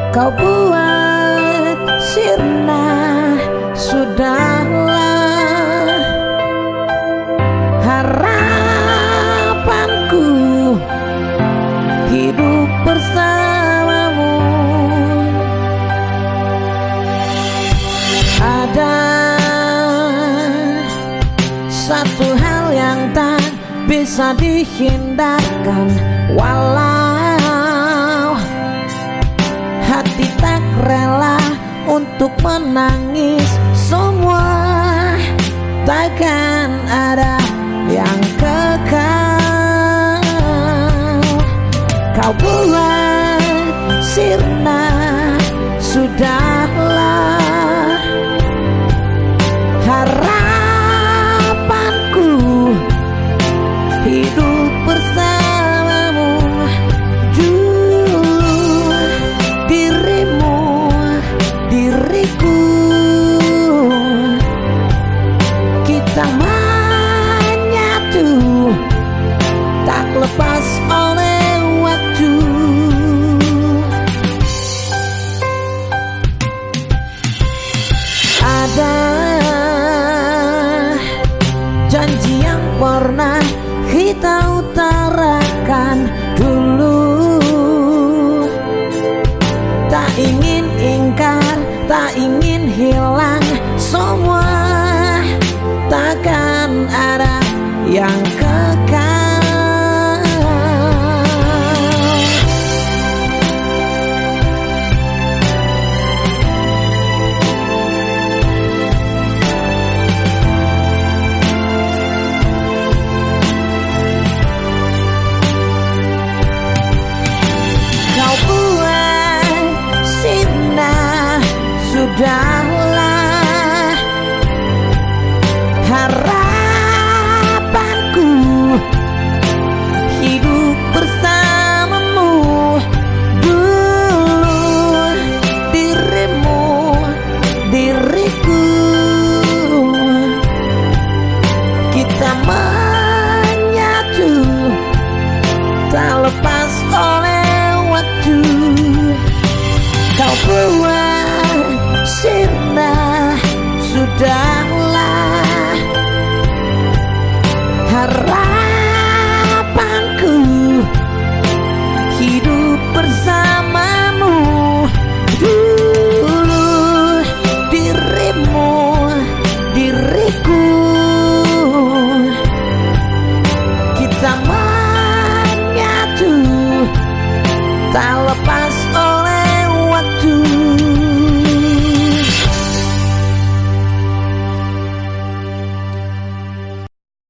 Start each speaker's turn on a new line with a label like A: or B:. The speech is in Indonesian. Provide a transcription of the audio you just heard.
A: Kau buat sirna, sudahlah. Harapanku hidup bersamamu. Ada satu hal yang tak bisa dihindarkan, walau hati tak rela untuk menangis. Semua takkan ada yang kekal. Kau buat sirna, sudahlah. Harapanku hidup bersamamu. Dulu dirimu, diriku, kita menyatu, tak lepas oleh waktu. Ada janji yang pernah kita utarakan dulu, tak ingin ingkar, tak ingin hilang. Semua takkan ada yang kekal. Kau buat sirna, sudahlah. Harapanku hidup bersamamu. Dulu dirimu, diriku, kita menyatu, tak lepas oleh waktu. Kau buat sirna, sudahlah. Harapanku hidup bersama.